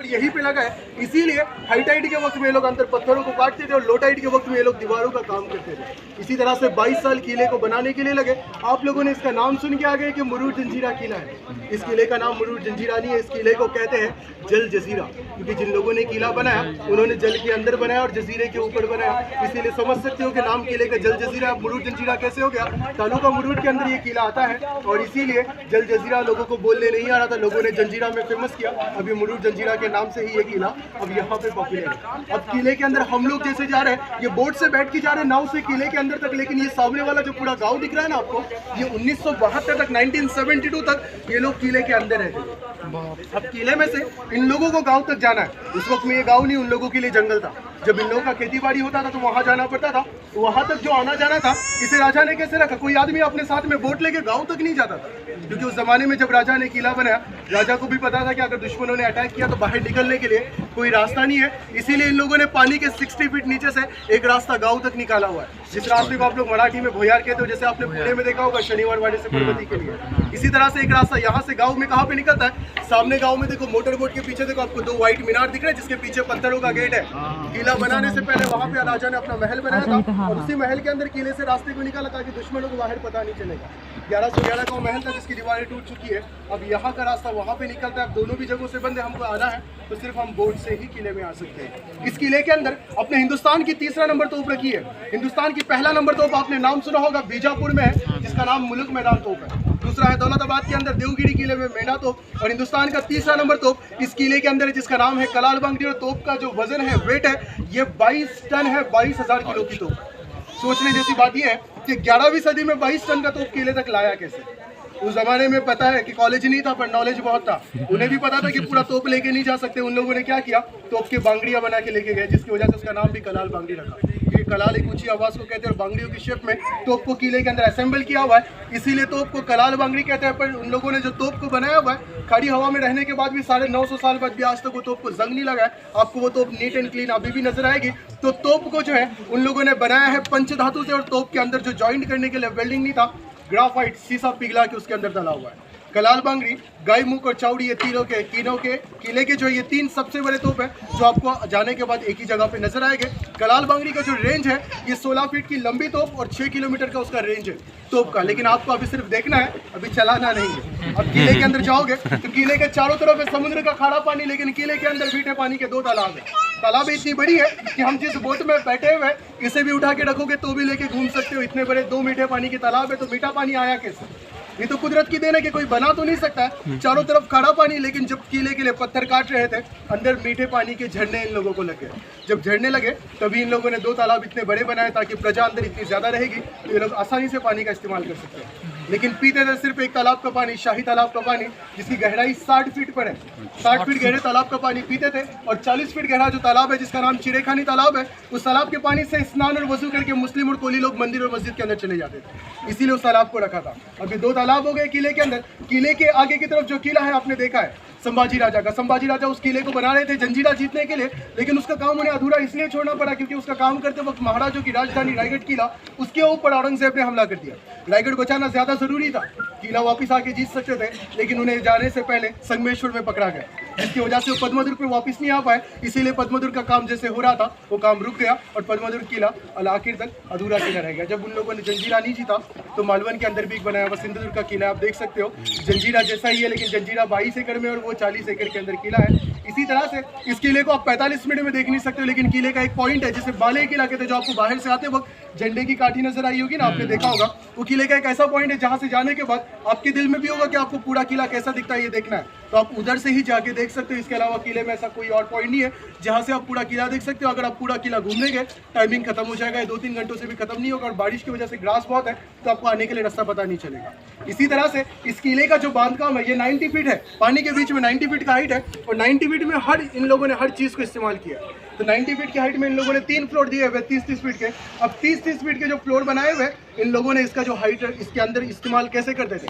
यहीं पे लगा है, इसीलिए हाई टाइड के वक्त में ये लोग अंदर पत्थरों को काटते थे और लो टाइड के वक्त में ये लोग दीवारों का काम करते थे। इसी तरह से 22 साल किले को बनाने के लिए लगे। आप लोगों ने इसका नाम सुन के आ गए कि मुरूर जंजीरा किला है। इस किले का नाम मुरूर जंजीरा नहीं है, इस किले को कहते हैं जल जजीरा, क्योंकि जिन लोगों ने किला बनाया उन्होंने जल के अंदर बनाया और जजीरे के ऊपर बनाया। इसीलिए समझ सकते हो कि नाम किले का जल जजीरा। मुरूर जंजीरा कैसे हो गया? तालुका मुरूर के अंदर ये किला आता है और इसीलिए जल जजीरा लोगों को बोलने नहीं आ रहा था, लोगों ने जंजीरा में फेमस किया। अभी मुरूर जंजीरा के नाम से ही ये किला अब यहाँ पे पॉपुलर है। अब किले के अंदर हम लोग जैसे जा रहे हैं, ये बोट से बैठ के जा रहे हैं नाव से किले के अंदर तक, लेकिन ये सामने वाला जो पूरा गाँव दिख रहा है ना आपको, ये 1972 तक 1972 तक ये लोग किले के अंदर रहते थे। अब किले में से इन लोगों को गांव तक जाना है। उस वक्त में ये गांव नहीं, उन लोगों के लिए जंगल था। जब इन लोगों का खेती बाड़ी होता था तो वहां जाना पड़ता था, वहां तक जो आना जाना था इसे राजा ने कैसे रखा? कोई आदमी अपने साथ में बोट लेके गांव तक नहीं जाता था, क्योंकि उस जमाने में जब राजा ने किला बनाया, राजा को भी पता था कि अगर दुश्मनों ने अटैक किया तो बाहर निकलने के लिए कोई रास्ता नहीं है। इसीलिए इन लोगों ने पानी के 60 फीट नीचे से एक रास्ता गाँव तक निकाला हुआ है, जिस रास्ते को आप लोग मराठी में भोयार कहते हो, जैसे आपने पुणे में देखा होगा शनिवार वाड़े से पर्वती के लिए। इसी तरह से एक रास्ता यहाँ से गाँव में कहाँ पे निकलता है? सामने गाँव में देखो, मोटर बोट के पीछे देखो आपको 2 व्हाइट मीनार दिख रहे हैं, जिसके पीछे पत्थरों का गेट है। किला बनाने से पहले वहाँ पे राजा ने अपना महल बनाया था और उसी महल के अंदर किले से रास्ते को निकाला ताकि दुश्मनों को बाहर पता नहीं चलेगा। 1111 का महल था जिसकी दीवारें टूट चुकी है। अब यहाँ का रास्ता वहाँ पे निकलता है। अब दोनों भी जगहों से बंद है, हमको आना है तो सिर्फ हम बोट से ही किले में आ सकते हैं। इस किले के अंदर अपने हिंदुस्तान की 3रा नंबर तोप रखी है। हिंदुस्तान की पहला नंबर तोप आपने नाम सुना होगा, बीजापुर में है, जिसका नाम मुल्क मैदान तोप है। दूसरा है दौलताबाद के अंदर देवगिरी किले में मेना तोप। और हिंदुस्तान का 3रा नंबर तोप इस किले के अंदर है, जिसका नाम है कलाल बंगड़ी। और तोप का जो वजन है, वेट है, ये 22 टन है। 22,000 किलो की तोप। सोचने जैसी बात यह है कि 11वीं सदी में 22 टन का तोप किले तक लाया कैसे? उस जमाने में पता है कि कॉलेज नहीं था पर नॉलेज बहुत था। उन्हें भी पता था कि पूरा तोप लेके नहीं जा सकते। उन लोगों ने क्या किया, तोप की बांगड़ियां बना के लेके गए, जिसकी वजह से उसका नाम भी कलाल बांगड़ी रखा। ये कलाल एक ऊंची आवाज को कहते हैं और बांगड़ियों की शेप में तोप को किले के अंदर असेंबल किया हुआ है, इसीलिए तोप को कलाल बांगड़ी कहते हैं। पर उन लोगों ने जो तोप को बनाया हुआ है, खड़ी हवा में रहने के बाद भी 950 साल बाद भी आज तक वो तोप को जंग नहीं लगा है। आपको वो तोप नीट एंड क्लीन अभी भी नजर आएगी। तो तोप को जो है उन लोगों ने बनाया है पंचधातु से, और तोप के अंदर जो ज्वाइंट करने के लिए वेल्डिंग नहीं था, ग्राफाइट सीसा पिघला के उसके अंदर डाला हुआ है। कलाल बांगड़ी, गाय मुख और चावड़ी, ये तीनों के किले के जो ये 3 सबसे बड़े तोप है, जो आपको जाने के बाद एक ही जगह पे नजर आएंगे। कलाल बांगड़ी का जो रेंज है, ये 16 फीट की लंबी तोप और 6 किलोमीटर का उसका रेंज है तोप का। लेकिन आपको अभी सिर्फ देखना है, अभी चलाना नहीं है। अब किले के अंदर जाओगे तो किले के चारों तरफ है समुद्र का खारा पानी, लेकिन किले के अंदर मीठे पानी के 2 तालाब है। तालाब इतनी बड़ी है कि हम जिस बोट में बैठे हुए इसे भी उठा के रखोगे तो भी लेके घूम सकते हो। इतने बड़े 2 मीठे पानी के तालाब है, तो मीठा पानी आया कैसे? ये तो कुदरत की देन है कि कोई बना तो नहीं सकता है। चारों तरफ खारा पानी, लेकिन जब किले के लिए पत्थर काट रहे थे, अंदर मीठे पानी के झरने इन लोगों को लगे। जब झरने लगे तभी इन लोगों ने 2 तालाब इतने बड़े बनाए ताकि प्रजा अंदर इतनी ज़्यादा रहेगी तो ये लोग आसानी से पानी का इस्तेमाल कर सकते हैं। लेकिन पीते थे सिर्फ एक तालाब का पानी, शाही तालाब का पानी, जिसकी गहराई 60 फीट पर है। 60 फीट गहरे तालाब का पानी पीते थे। और 40 फीट गहरा जो तालाब है, जिसका नाम चिरेखानी तालाब है, उस तालाब के पानी से स्नान और वजू करके मुस्लिम और कोली लोग मंदिर और मस्जिद के अंदर चले जाते थे। इसीलिए उस तालाब को रखा था। अभी 2 तालाब हो गए किले के अंदर। किले के आगे की तरफ जो किला है आपने देखा है संभाजी राजा का। संभाजी राजा उस किले को बना रहे थे जंजीरा जीतने के लिए, लेकिन उसका काम उन्हें अधूरा इसलिए छोड़ना पड़ा क्योंकि उसका काम करते वक्त महाराजों की राजधानी रायगढ़ किला, उसके ऊपर औरंगजेब ने हमला कर दिया। रायगढ़ बचाना ज्यादा जरूरी था, किला वापस आके जीत सकते थे, लेकिन उन्हें जाने से पहले संगमेश्वर में पकड़ा गया, जिसकी वजह से वो पद्मदुर्ग पे वापस नहीं आ पाए। इसीलिए पद्मदुर्ग का काम जैसे हो रहा था वो काम रुक गया और पद्मदुर्ग किला आखिर तक अधूरा किला रह गया। जब उन लोगों ने जंजीरा नहीं जीता तो मालवन के अंदर भी एक बनाया हुआ सिंधुदुर्ग का किला आप देख सकते हो, जंजीरा जैसा ही है, लेकिन जंजीरा 22 एकड़ में और वो 40 एकड़ के अंदर किला है। इसी तरह से इस किले को आप 45 मिनट में देख नहीं सकते, लेकिन किले का एक पॉइंट है जिसे बाले किला कहते हैं, जो आपको बाहर से आते वक्त झंडे की काठी नजर आई होगी ना, आपने देखा होगा। वो किले का एक ऐसा पॉइंट है जहां से जाने के बाद आपके दिल में भी होगा कि आपको पूरा किला कैसा दिखता है ये देखना है, तो आप उधर से ही जाके देख सकते हो। इसके अलावा किले में ऐसा कोई और पॉइंट नहीं है जहां से आप पूरा किला देख सकते हो। अगर आप पूरा किला घूमने गए टाइमिंग खत्म हो जाएगा, 2-3 घंटों से भी खत्म नहीं होगा, और बारिश की वजह से ग्रास बहुत है तो आपको आने के लिए रास्ता पता नहीं चलेगा। इसी तरह से इस किले का जो बांधकाम है ये 90 फीट है, पानी के बीच में 90 फीट का हाइट है, और 90 फीट में इन लोगों ने हर चीज को इस्तेमाल किया। तो 90 फीट की हाइट में इन लोगों ने 3 फ्लोर दिए हुए 30-30 फीट के। अब 30-30 फीट के जो फ्लोर बनाए हुए इन लोगों ने इसका जो हाइट है इसके अंदर इस्तेमाल कैसे करते थे,